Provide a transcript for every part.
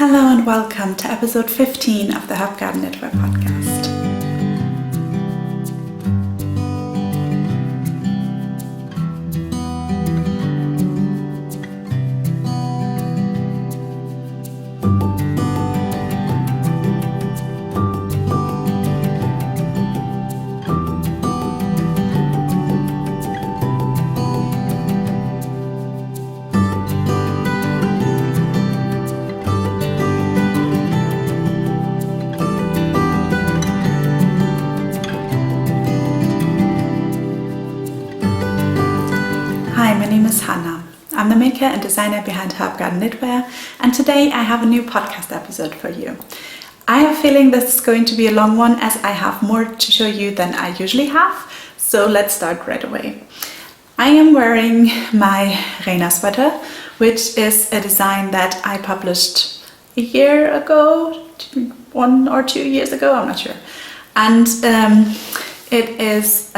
Hello and welcome to episode 15 of the HERBGARDEN knitwear podcast. Hi, my name is Hannah. I'm the maker and designer behind HERBGARDEN knitwear, and today I have a new podcast episode for you. I have a feeling this is going to be a long one as I have more to show you than I usually have, so let's start right away. I am wearing my Reina sweater, which is a design that I published a year ago, 1 or 2 years ago, I'm not sure. And it is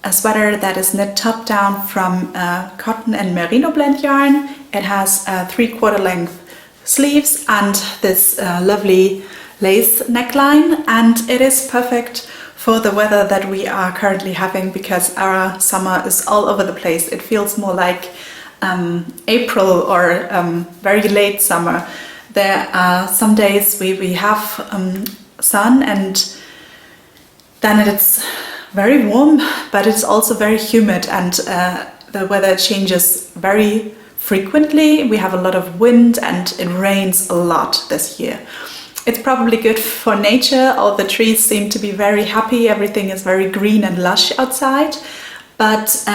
a sweater that is knit top down from cotton and merino blend yarn. It has 3/4 length sleeves and this lovely lace neckline, and it is perfect for the weather that we are currently having because our summer is all over the place. It feels more like April or very late summer. There are some days we have sun, and then it's very warm, but it's also very humid, and the weather changes very frequently. We have a lot of wind and it rains a lot this year. It's probably good for nature. All the trees seem to be very happy. Everything is very green and lush outside, but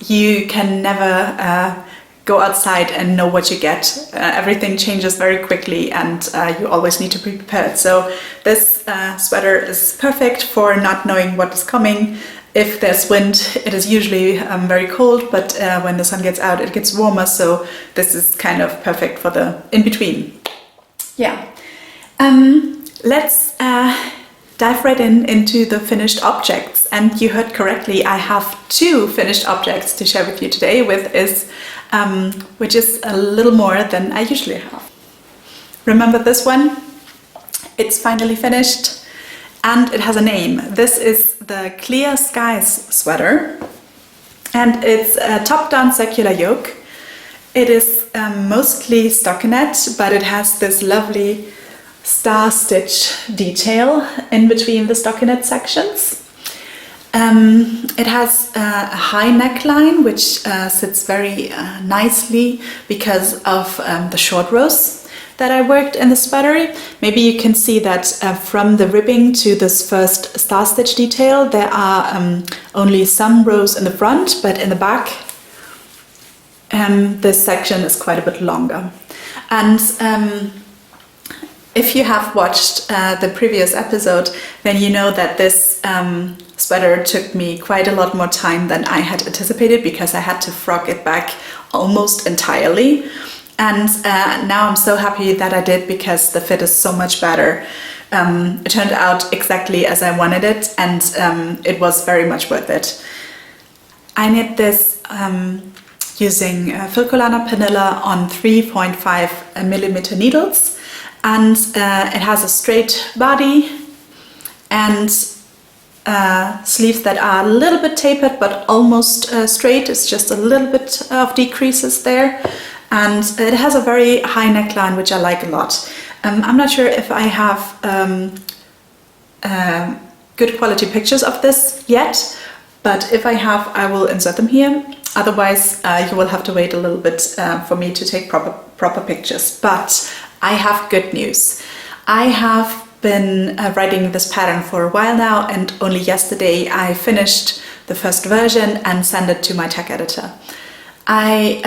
you can never go outside and know what you get. Everything changes very quickly, and you always need to be prepared. So this sweater is perfect for not knowing what is coming. If there's wind, it is usually very cold, but when the sun gets out, it gets warmer. So this is kind of perfect for the in-between. Yeah. Let's dive right into the finished objects. And you heard correctly, I have 2 finished objects to share with you today, which is a little more than I usually have. Remember this one? It's finally finished and it has a name. This is the Clear Skies sweater, and it's a top-down circular yoke. It is mostly stockinette, but it has this lovely star stitch detail in between the stockinette sections. It has a high neckline, which sits very nicely because of the short rows that I worked in the sweater. Maybe you can see that from the ribbing to this first star stitch detail, there are only some rows in the front, but in the back this section is quite a bit longer. And if you have watched the previous episode, then you know that this sweater took me quite a lot more time than I had anticipated because I had to frock it back almost entirely. And now I'm so happy that I did because the fit is so much better. It turned out exactly as I wanted it, and it was very much worth it. I knit this using Filcolana Panilla on 3.5mm needles. And it has a straight body and sleeves that are a little bit tapered but almost straight. It's just a little bit of decreases there, and it has a very high neckline, which I like a lot. I'm not sure if I have good quality pictures of this yet, but if I have, I will insert them here. Otherwise you will have to wait a little bit for me to take proper pictures. But I have good news. I have been writing this pattern for a while now, and only yesterday I finished the first version and sent it to my tag editor. I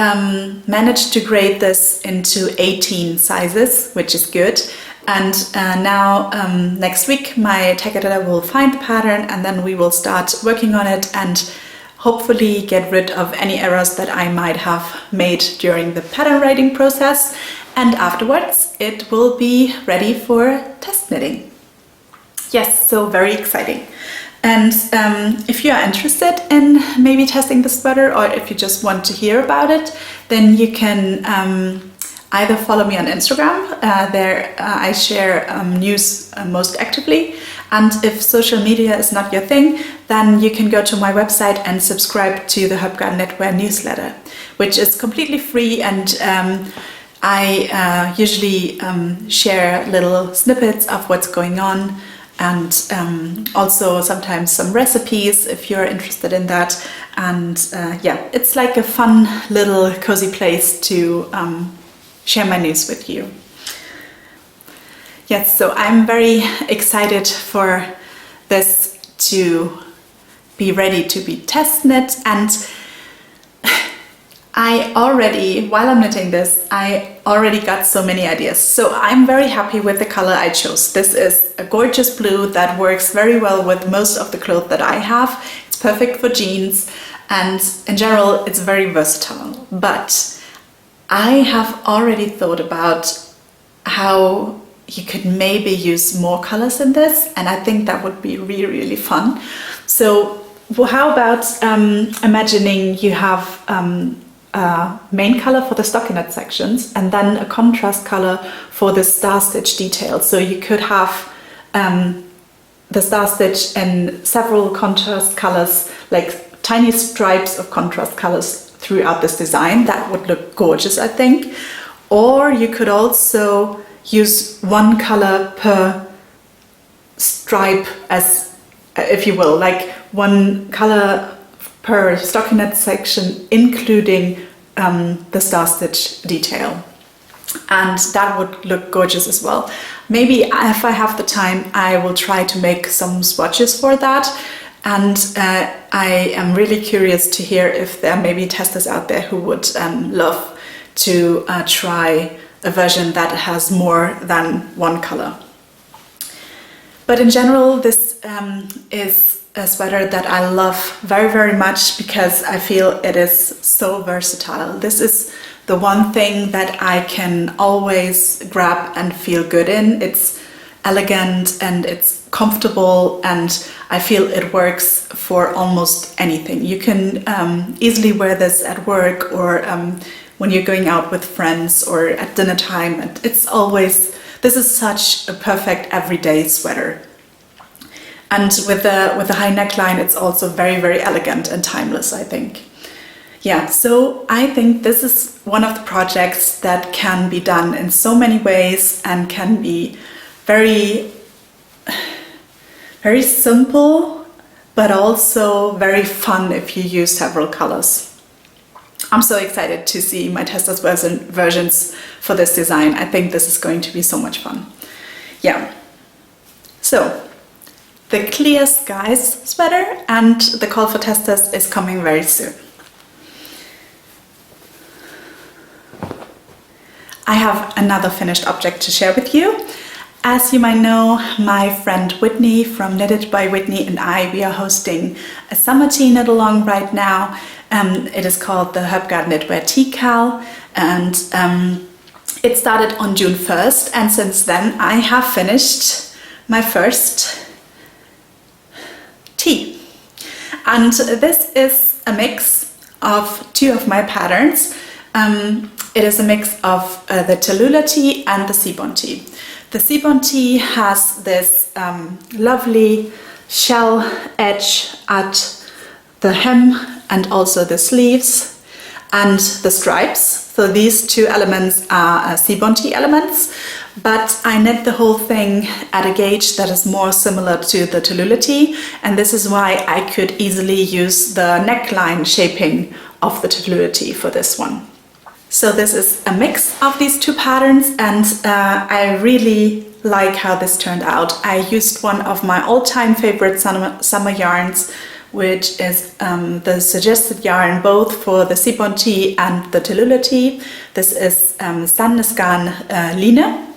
managed to grade this into 18 sizes, which is good. And now next week my tag editor will find the pattern, and then we will start working on it and hopefully get rid of any errors that I might have made during the pattern writing process. And afterwards it will be ready for test knitting. Yes, so very exciting. And if you are interested in maybe testing the sweater, or if you just want to hear about it, then you can either follow me on Instagram, there I share news most actively, and if social media is not your thing, then you can go to my website and subscribe to the HERBGARDEN knitwear newsletter, which is completely free, and I usually share little snippets of what's going on, and also sometimes some recipes if you're interested in that. And yeah, it's like a fun little cozy place to share my news with you. Yes, so I'm very excited for this to be ready to be test knit, and I already, while I'm knitting this, I already got so many ideas. So I'm very happy with the color I chose. This is a gorgeous blue that works very well with most of the clothes that I have. It's perfect for jeans, and in general it's very versatile. But I have already thought about how you could maybe use more colors in this, and I think that would be really, really fun. So how about imagining you have main color for the stockinette sections and then a contrast color for the star stitch detail. So you could have the star stitch in several contrast colors, like tiny stripes of contrast colors throughout this design. That would look gorgeous, I think. Or you could also use one color per stripe, as if you will, like one color per stockinette section, including the star stitch detail, and that would look gorgeous as well. Maybe if I have the time, I will try to make some swatches for that, and I am really curious to hear if there may be testers out there who would love to try a version that has more than one color. But in general, this is a sweater that I love very, very much because I feel it is so versatile. This is the one thing that I can always grab and feel good in. It's elegant and it's comfortable, and I feel it works for almost anything. You can easily wear this at work, or when you're going out with friends, or at dinner time. And it's always, this is such a perfect everyday sweater. And with the high neckline, it's also very, very elegant and timeless, I think. Yeah, so I think this is one of the projects that can be done in so many ways and can be very, very simple, but also very fun if you use several colors. I'm so excited to see my testers versions for this design. I think this is going to be so much fun. Yeah, so the Clear Skies sweater and the call for testers is coming very soon. I have another finished object to share with you. As you might know, my friend Whitney from Knitted by Whitney and we are hosting a summer tea knit along right now. It is called the HERBGARDEN knitwear tea cal, and it started on June 1st, and since then I have finished my first tea. And this is a mix of two of my patterns. It is a mix of the Talulah Tee and the Seaborn Tee. The Seaborn Tee has this lovely shell edge at the hem and also the sleeves and the stripes. So these two elements are Seaborn Tee elements, but I knit the whole thing at a gauge that is more similar to the Talulah Tee, and this is why I could easily use the neckline shaping of the Talulah Tee for this one. So this is a mix of these two patterns, and I really like how this turned out. I used one of my all-time favorite summer yarns, which is the suggested yarn both for the Seaborn Tee and the Talulah Tee. This is Sandnesgarn Line,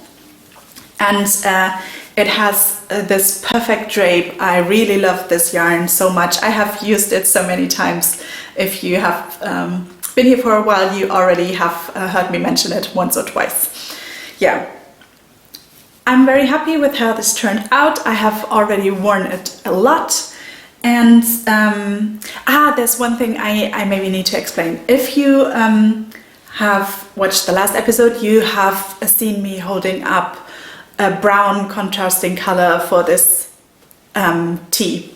and it has this perfect drape. I really love this yarn so much. I have used it so many times. If you have been here for a while, you already have heard me mention it once or twice. Yeah, I'm very happy with how this turned out. I have already worn it a lot. And there's one thing I maybe need to explain. If you have watched the last episode, you have seen me holding up a brown contrasting color for this tee.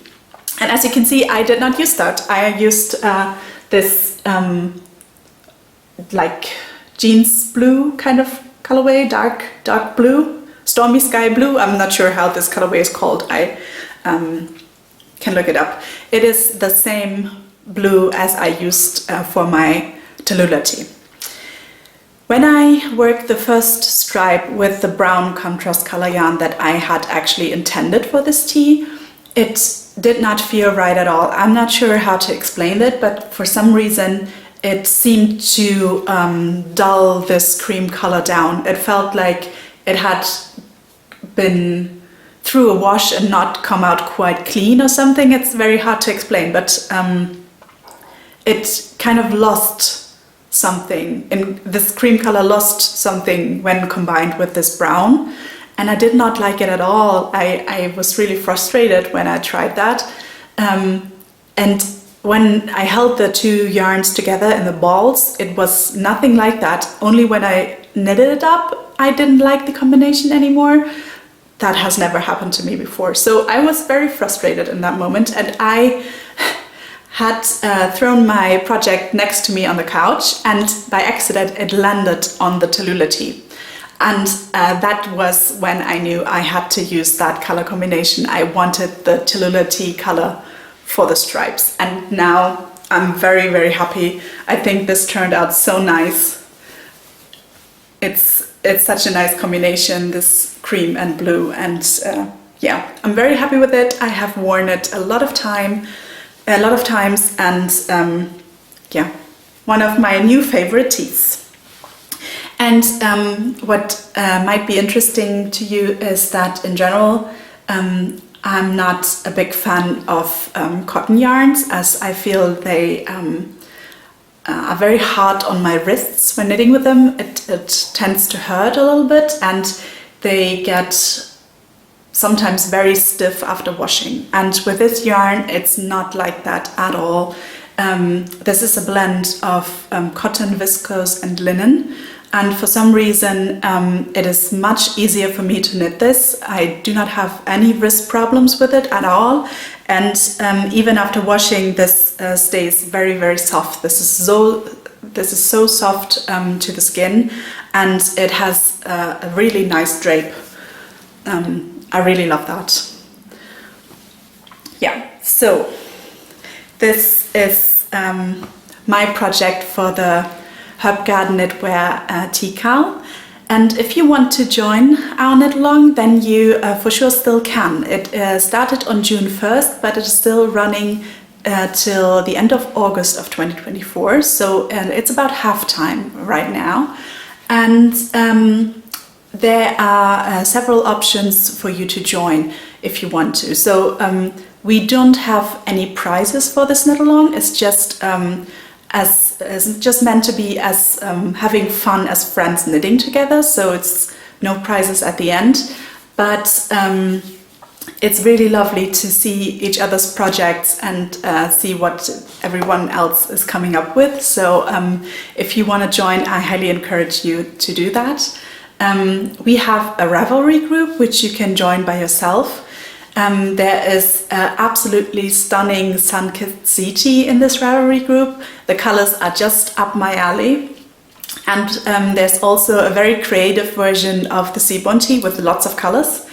And as you can see, I did not use that. I used this like jeans blue kind of colorway, dark blue, stormy sky blue. I'm not sure how this colorway is called. I can look it up. It is the same blue as I used for my Talulah Tee. When I worked the first stripe with the brown contrast color yarn that I had actually intended for this tee, it did not feel right at all. I'm not sure how to explain it, but for some reason it seemed to dull this cream color down. It felt like it had been through a wash and not come out quite clean or something. It's very hard to explain, but it kind of lost something, and this cream color lost something when combined with this brown, and I did not like it at all. I was really frustrated when I tried that, and when I held the two yarns together in the balls, it was nothing like that. Only when I knitted it up, I didn't like the combination anymore. That has never happened to me before, so I was very frustrated in that moment, and I had thrown my project next to me on the couch, and by accident it landed on the Talulah Tee. And that was when I knew I had to use that color combination. I wanted the Talulah Tee color for the stripes, and now I'm very, very happy. I think this turned out so nice. It's such a nice combination, this cream and blue, and yeah, I'm very happy with it. I have worn it a lot of times, and yeah, one of my new favorite tees. And what might be interesting to you is that in general, I'm not a big fan of cotton yarns, as I feel they are very hard on my wrists when knitting with them. It tends to hurt a little bit, and they get sometimes very stiff after washing. And with this yarn, it's not like that at all. This is a blend of cotton, viscose and linen. And for some reason, it is much easier for me to knit this. I do not have any wrist problems with it at all. And even after washing, this stays very, very soft. This is so soft to the skin, and it has a really nice drape. I really love that. Yeah, so this is my project for the HERBGARDEN knitwear tea cowl. And if you want to join our knit along, then you for sure still can. It started on June 1st, but it is still running till the end of August of 2024. So it's about half time right now. And there are several options for you to join if you want to. So we don't have any prizes for this knit along. It's just just meant to be as having fun as friends knitting together. So it's no prizes at the end, but it's really lovely to see each other's projects and see what everyone else is coming up with. So if you want to join, I highly encourage you to do that. We have a Ravelry group which you can join by yourself. There is absolutely stunning sun-kissed sea tea in this Ravelry group. The colors are just up my alley. And there's also a very creative version of the Seaborn Tee with lots of colors.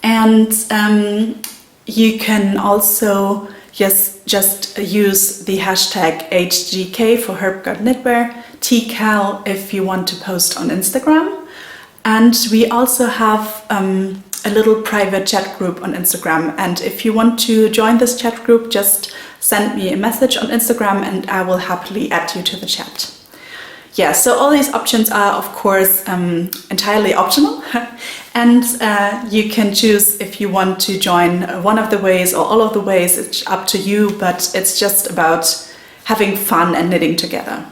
And you can also just use the hashtag HGK for HERBGARDEN knitwear, TCal if you want to post on Instagram. And we also have a little private chat group on Instagram. And if you want to join this chat group, just send me a message on Instagram and I will happily add you to the chat. Yeah, so all these options are, of course, entirely optional. And you can choose if you want to join one of the ways or all of the ways. It's up to you, but it's just about having fun and knitting together.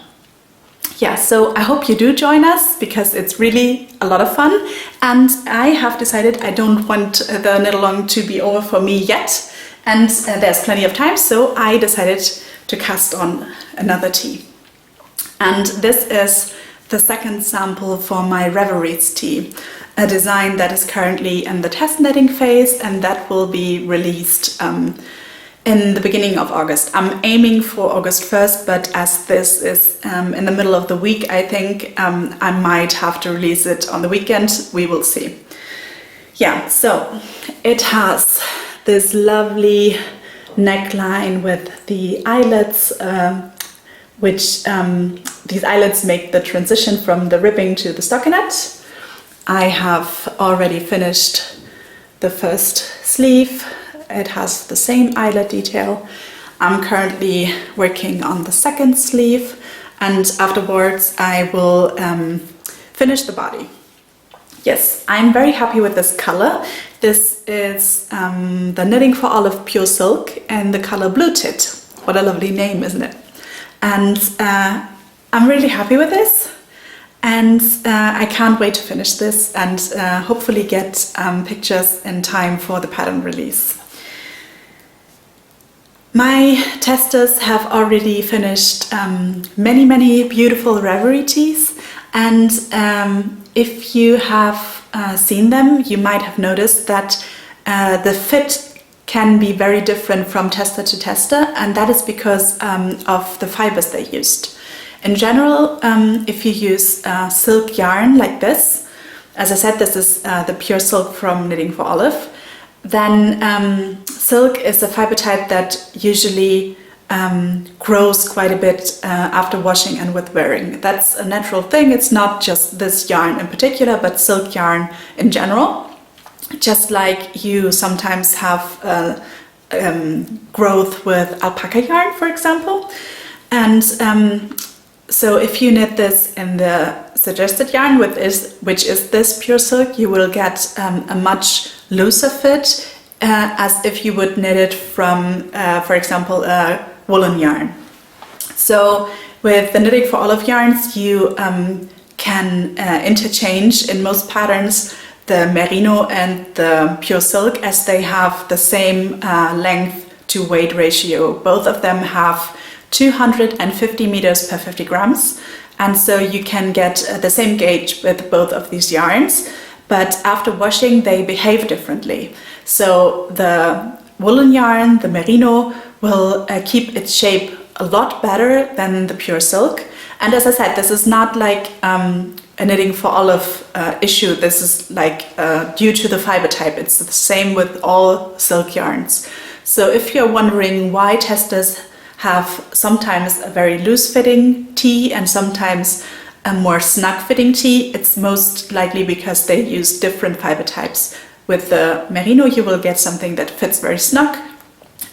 Yeah, so I hope you do join us because it's really a lot of fun. And I have decided I don't want the knit along to be over for me yet. And there's plenty of time, so I decided to cast on another tee. And this is the second sample for my Reveries Tee, a design that is currently in the test knitting phase and that will be released in the beginning of August. I'm aiming for August 1st, but as this is in the middle of the week, I think I might have to release it on the weekend. We will see. Yeah, so it has this lovely neckline with the eyelets, which these eyelets make the transition from the ribbing to the stockinette. I have already finished the first sleeve. It has the same eyelet detail. I'm currently working on the second sleeve, and afterwards I will finish the body. Yes, I'm very happy with this color. This is the Knitting for Olive Pure Silk in the color Blue Tit. What a lovely name, isn't it? And I'm really happy with this, and I can't wait to finish this and hopefully get pictures in time for the pattern release. My testers have already finished many beautiful Ravelry tees, and if you have seen them, you might have noticed that the fit can be very different from tester to tester, and that is because of the fibers they used. In general, if you use silk yarn like this, as I said, this is the pure silk from Knitting for Olive, then silk is a fiber type that usually grows quite a bit after washing and with wearing. That's a natural thing. It's not just this yarn in particular, but silk yarn in general. Just like you sometimes have growth with alpaca yarn, for example. And so if you knit this in the suggested yarn, which is this pure silk, you will get a much looser fit as if you would knit it from, for example, a woolen yarn. So with the Knitting for Olive yarns, you can interchange in most patterns the merino and the pure silk, as they have the same length to weight ratio. Both of them have 250 meters per 50 grams, and so you can get the same gauge with both of these yarns, but after washing they behave differently. So the woolen yarn, the merino, will keep its shape a lot better than the pure silk. And as I said, this is not like a Knitting for Olive issue. This is like due to the fiber type. It's the same with all silk yarns. So if you're wondering why testers have sometimes a very loose fitting tee and sometimes a more snug fitting tee, it's most likely because they use different fiber types. With the merino you will get something that fits very snug,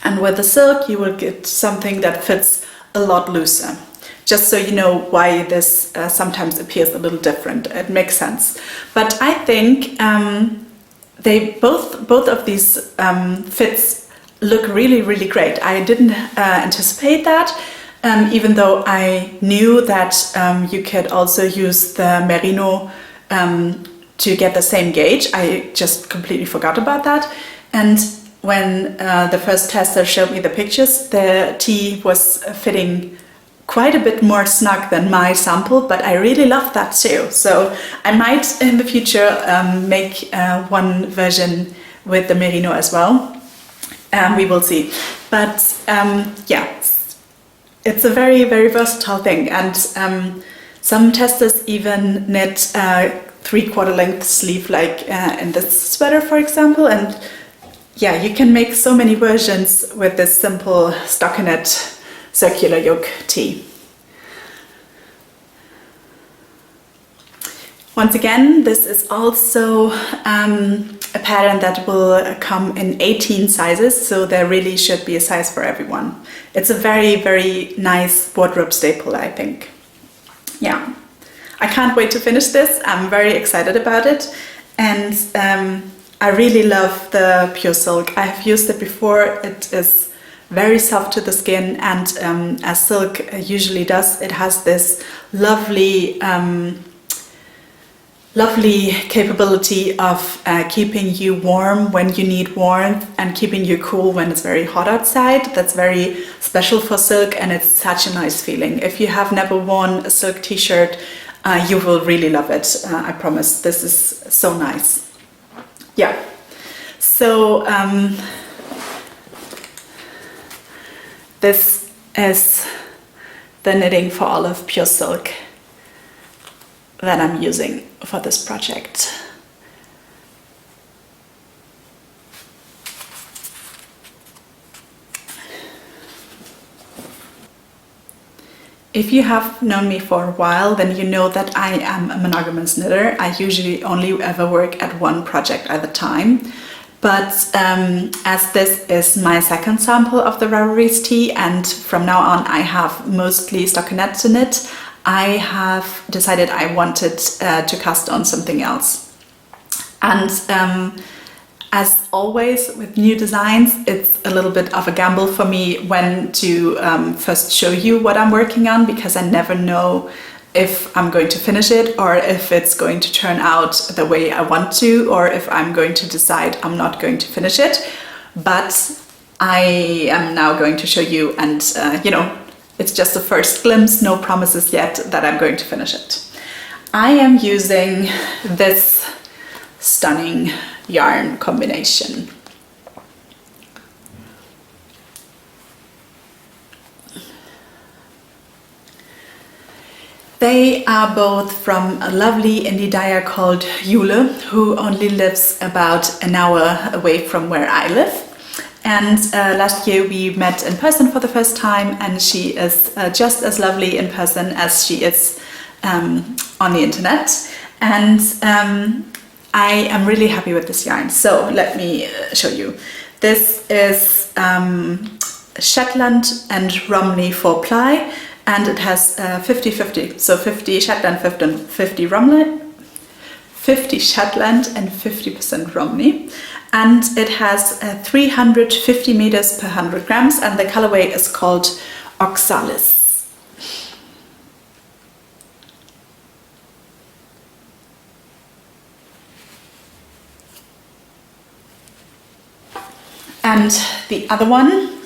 and with the silk you will get something that fits a lot looser. Just so you know why this sometimes appears a little different. It makes sense. But I think they both of these fits look really great. I didn't anticipate that, even though I knew that you could also use the merino to get the same gauge. I just completely forgot about that. And when the first tester showed me the pictures, the tee was fitting quite a bit more snug than my sample, but I really love that too. So I might in the future make one version with the merino as well. We will see. But yeah, it's a very versatile thing, and some testers even knit a 3/4 length sleeve, like in this sweater, for example. And yeah, you can make so many versions with this simple stockinette circular yoke tee. Once again, this is also a pattern that will come in 18 sizes, so there really should be a size for everyone. It's a very nice wardrobe staple, I think. Yeah, I can't wait to finish this. I'm very excited about it, and I really love the pure silk. I have used it before. It is very soft to the skin, and as silk usually does, it has this lovely capability of keeping you warm when you need warmth and keeping you cool when it's very hot outside. That's very special for silk, and it's such a nice feeling. If you have never worn a silk t-shirt, You will really love it, I promise. This is so nice. Yeah, so this is the knitting for olive pure silk that I'm using for this project. If you have known me for a while, then you know that I am a monogamous knitter. I usually only ever work at one project at a time. But as this is my second sample of the Reveries Tee, and from now on I have mostly stockinette to knit, I have decided I wanted to cast on something else. And as always with new designs, it's a little bit of a gamble for me when to first show you what I'm working on, because I never know if I'm going to finish it or if it's going to turn out the way I want to, or if I'm going to decide I'm not going to finish it. But I am now going to show you, and you know, it's just a first glimpse, no promises yet that I'm going to finish it. I am using this stunning yarn combination. They are both from a lovely indie dyer called Jule, who only lives about an hour away from where I live. And last year we met in person for the first time, and she is just as lovely in person as she is on the internet. And I am really happy with this yarn. So let me show you. This is Shetland and Romney 4-ply, and it has 50-50. So 50 Shetland, 50 Romney, 50 Shetland and 50% Romney. And it has 350 meters per 100 grams, and the colorway is called Oxalis. And the other one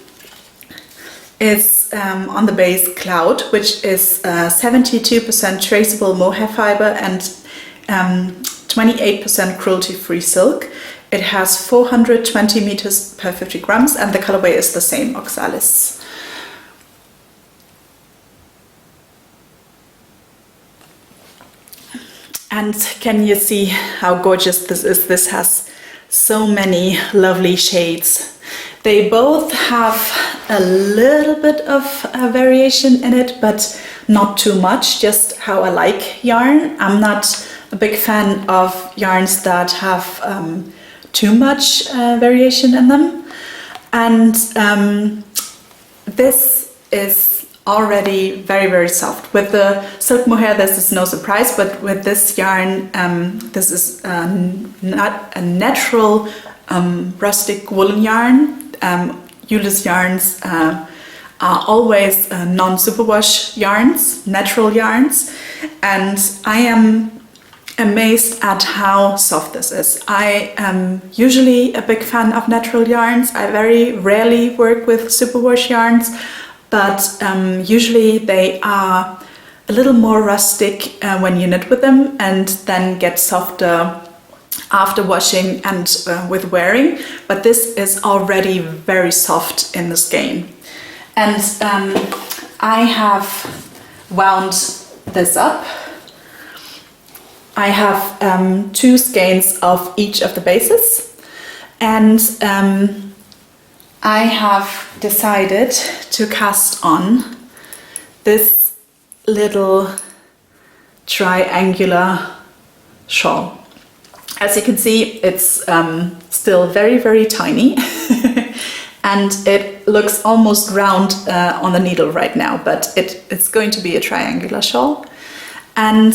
is on the base Cloud, which is 72% traceable mohair fiber and 28% cruelty-free silk. It has 420 meters per 50 grams, and the colorway is the same, Oxalis. And can you see how gorgeous this is? This has so many lovely shades. They both have a little bit of variation in it, but not too much, just how I like yarn. I'm not a big fan of yarns that have too much variation in them. And this is already very, very soft. With the silk mohair, this is no surprise, but with this yarn, this is not a natural rustic woolen yarn. Jule's yarns are always non-superwash yarns, natural yarns, and I am amazed at how soft this is. I am usually a big fan of natural yarns. I very rarely work with superwash yarns, but usually they are a little more rustic when you knit with them, and then get softer after washing and with wearing. But this is already very soft in the skein. And I have wound this up. I have 2 skeins of each of the bases, and I have decided to cast on this little triangular shawl. As you can see, it's still very, very tiny and it looks almost round on the needle right now, but it's going to be a triangular shawl. And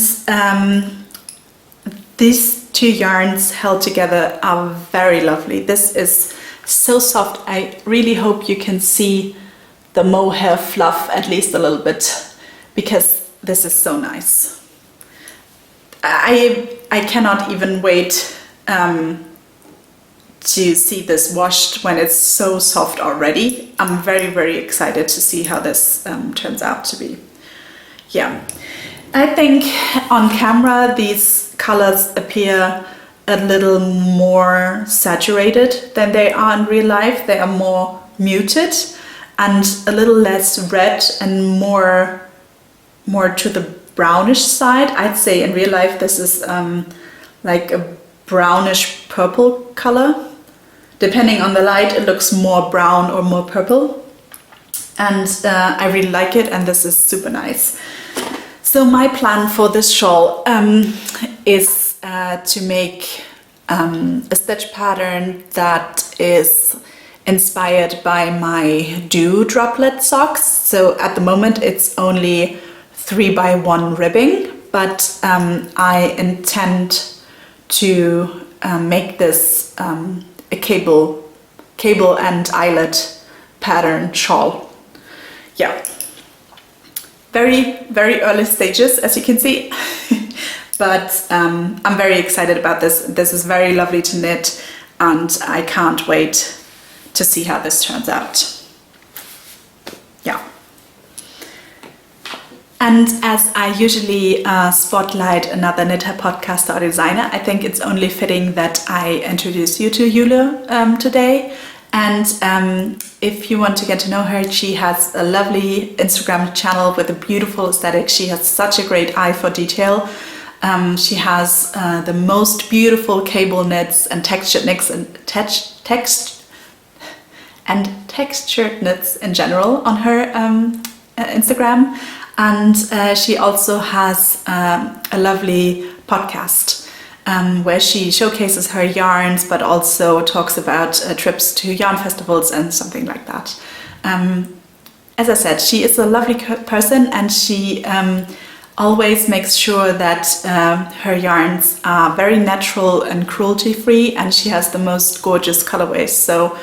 these 2 yarns held together are very lovely. This is so soft. I really hope you can see the mohair fluff at least a little bit, because this is so nice. I cannot even wait to see this washed when it's so soft already. I'm very, very excited to see how this turns out to be. Yeah. I think on camera these colors appear a little more saturated than they are in real life. They are more muted and a little less red and more to the brownish side. I'd say in real life this is like a brownish purple color. Depending on the light, it looks more brown or more purple. And I really like it, and this is super nice. So my plan for this shawl is to make a stitch pattern that is inspired by my Dew droplet socks. So at the moment it's only 3x1 ribbing, but I intend to make this a cable and eyelet pattern shawl. Yeah, very early stages, as you can see. But I'm very excited about this. This is very lovely to knit, and I can't wait to see how this turns out. Yeah. And as I usually spotlight another knitter, podcaster or designer, I think it's only fitting that I introduce you to Jule today. And if you want to get to know her, she has a lovely Instagram channel with a beautiful aesthetic. She has such a great eye for detail. She has the most beautiful cable knits and textured knits and textured knits in general on her Instagram. And she also has a lovely podcast where she showcases her yarns, but also talks about trips to yarn festivals and something like that. As I said, she is a lovely person, and she always makes sure that her yarns are very natural and cruelty-free, and she has the most gorgeous colorways. So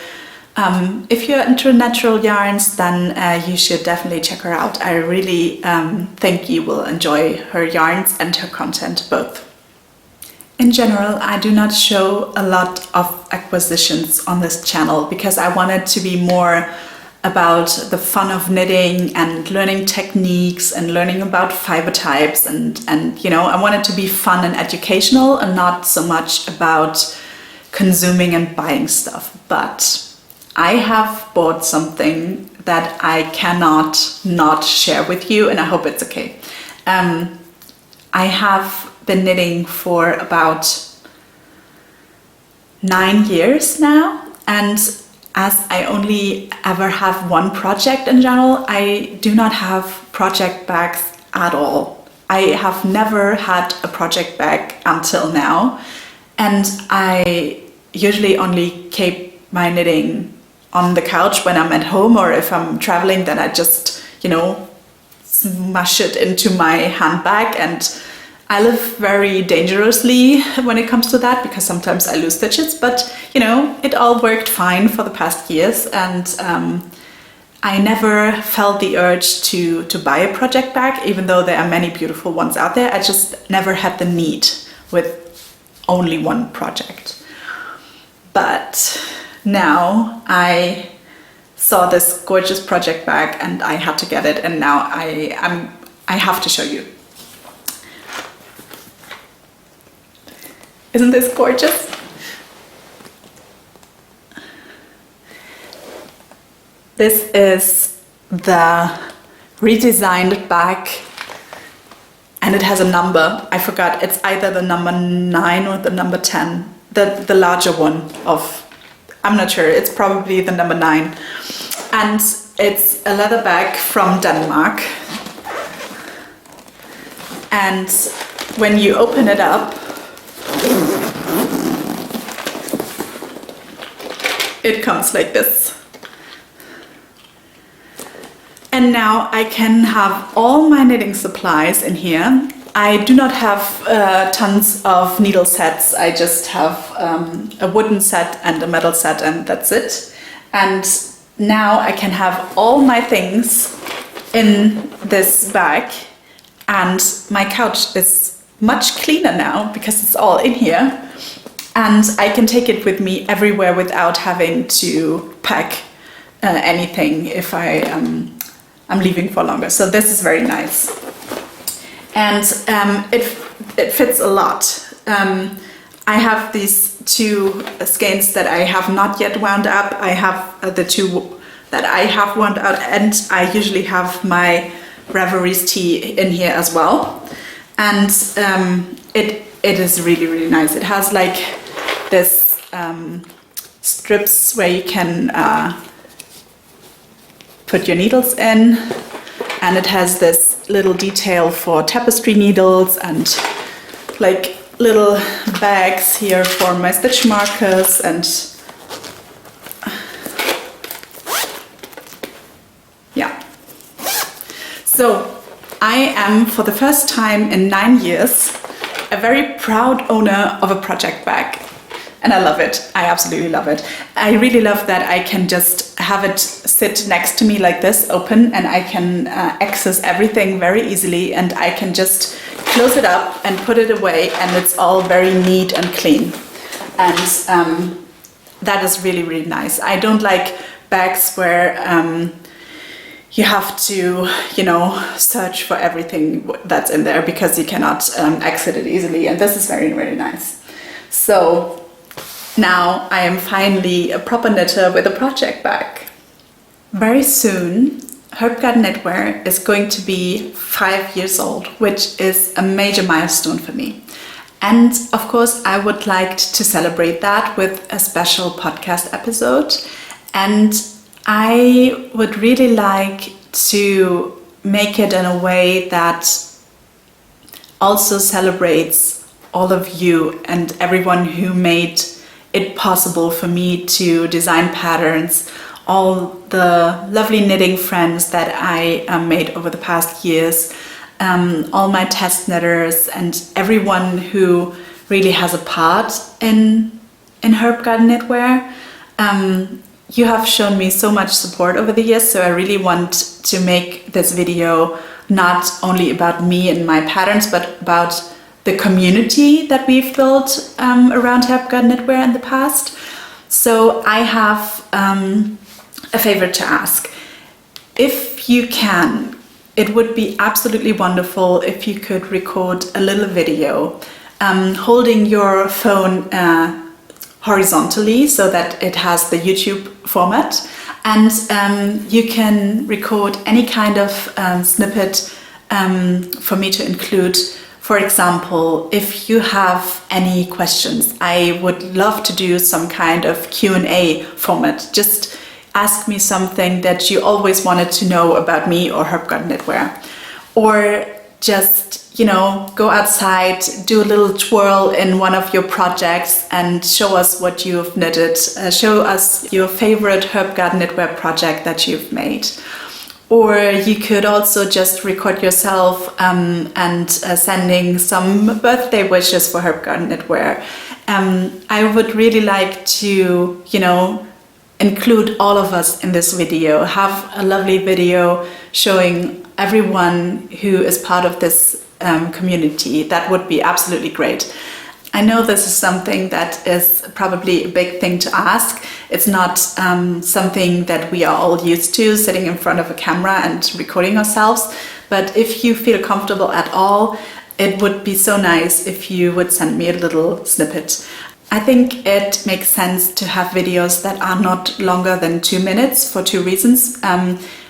if you're into natural yarns, then you should definitely check her out. I really think you will enjoy her yarns and her content both. In general, I do not show a lot of acquisitions on this channel because I want it to be more about the fun of knitting and learning techniques and learning about fiber types, and you know, I want it to be fun and educational and not so much about consuming and buying stuff. But I have bought something that I cannot not share with you, and I hope it's okay. I have been knitting for about 9 years now, and as I only ever have one project in general, I do not have project bags at all. I have never had a project bag until now, and I usually only keep my knitting on the couch when I'm at home, or if I'm traveling, then I just, you know, smash it into my handbag. And I live very dangerously when it comes to that, because sometimes I lose stitches, but you know, it all worked fine for the past years, and I never felt the urge to buy a project bag, even though there are many beautiful ones out there. I just never had the need with only one project. But now I saw this gorgeous project bag and I had to get it, and now I have to show you. Isn't this gorgeous? This is the redesigned bag, and it has a number. I forgot, it's either the number 9 or the number 10. The larger one of, I'm not sure, it's probably the number 9. And it's a leather bag from Denmark. And when you open it up, it comes like this. And now I can have all my knitting supplies in here. I do not have tons of needle sets. I just have a wooden set and a metal set, and that's it. And now I can have all my things in this bag, and my couch is much cleaner now because it's all in here, and I can take it with me everywhere without having to pack anything if I'm leaving for longer. So this is very nice. and it fits a lot. I have these two skeins that I have not yet wound up. I have the two that I have wound up, and I usually have my Reveries Tee in here as well. And it is really, really nice. It has like this strips where you can put your needles in, and it has this little detail for tapestry needles and like little bags here for my stitch markers, and yeah. So I am, for the first time in 9 years, a very proud owner of a project bag. And I love it. I absolutely love it. I really love that I can just have it sit next to me like this, open, and I can access everything very easily, and I can just close it up and put it away, and it's all very neat and clean. And that is really, really nice. I don't like bags where you have to, you know, search for everything that's in there, because you cannot exit it easily, and this is very, very nice. So now I am finally a proper knitter with a project bag. Very soon, HERBGARDEN knitwear is going to be 5 years old, which is a major milestone for me. And of course, I would like to celebrate that with a special podcast episode. And I would really like to make it in a way that also celebrates all of you and everyone who made it possible for me to design patterns, all the lovely knitting friends that I made over the past years, all my test knitters, and everyone who really has a part in HERBGARDEN knitwear. You have shown me so much support over the years, so I really want to make this video not only about me and my patterns, but about the community that we've built around HERBGARDEN knitwear in the past. So I have a favor to ask. If you can, it would be absolutely wonderful if you could record a little video holding your phone horizontally so that it has the YouTube format, and you can record any kind of snippet for me to include. For example, if you have any questions, I would love to do some kind of Q&A format. Just ask me something that you always wanted to know about me or HERBGARDEN knitwear. Or just, you know, go outside, do a little twirl in one of your projects and show us what you've knitted. Show us your favorite HERBGARDEN knitwear project that you've made. Or you could also just record yourself and sending some birthday wishes for HERBGARDEN knitwear. I would really like to, you know, include all of us in this video, have a lovely video showing everyone who is part of this community. That would be absolutely great. I know this is something that is probably a big thing to ask. It's not something that we are all used to, sitting in front of a camera and recording ourselves. But if you feel comfortable at all, it would be so nice if you would send me a little snippet. I think it makes sense to have videos that are not longer than 2 minutes for 2 reasons.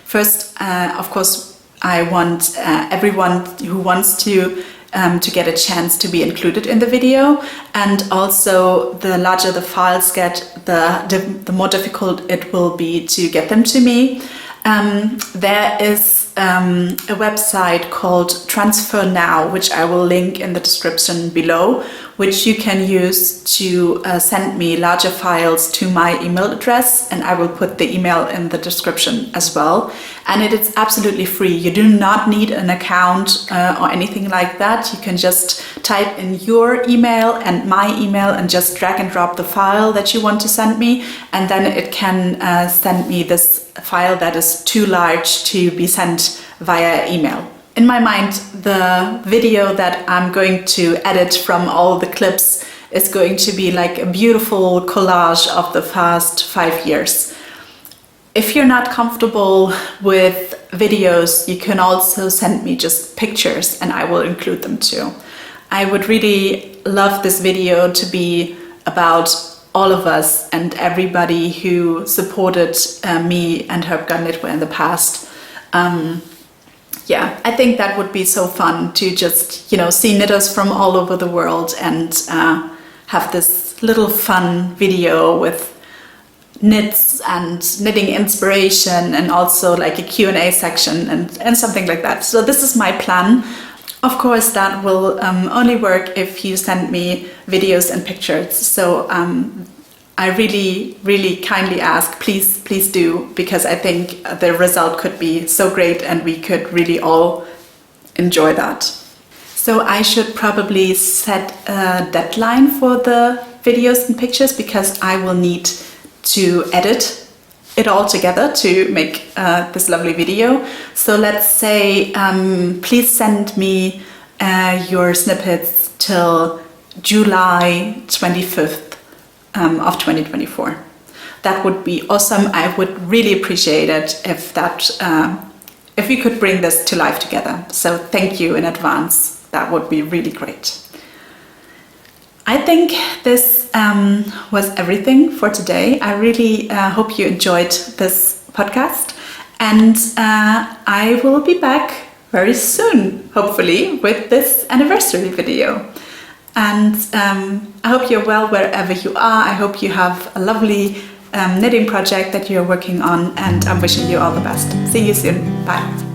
First, of course, I want everyone who wants to get a chance to be included in the video, and also the larger the files get, the more difficult it will be to get them to me. There is a website called Transfer Now, which I will link in the description below, which you can use to send me larger files to my email address, and I will put the email in the description as well. And it is absolutely free. You do not need an account or anything like that. You can just type in your email and my email and just drag and drop the file that you want to send me, and then it can send me this file that is too large to be sent via email. In my mind, the video that I'm going to edit from all the clips is going to be like a beautiful collage of the past 5 years. If you're not comfortable with videos, you can also send me just pictures and I will include them too. I would really love this video to be about all of us and everybody who supported me and HERBGARDEN knitwear in the past. Yeah, I think that would be so fun to just, you know, see knitters from all over the world and have this little fun video with knits and knitting inspiration and also like a Q&A section and something like that. So this is my plan. Of course, that will only work if you send me videos and pictures. So I really kindly ask, please do, because I think the result could be so great and we could really all enjoy that. So I should probably set a deadline for the videos and pictures because I will need to edit it all together to make this lovely video. So let's say please send me your snippets till July 25th of 2024. That would be awesome. I would really appreciate it if we could bring this to life together. So thank you in advance. That would be really great. I think this was everything for today. I really hope you enjoyed this podcast, and I will be back very soon, hopefully, with this anniversary video. And I hope you're well wherever you are. I hope you have a lovely knitting project that you're working on, and I'm wishing you all the best. See you soon. Bye.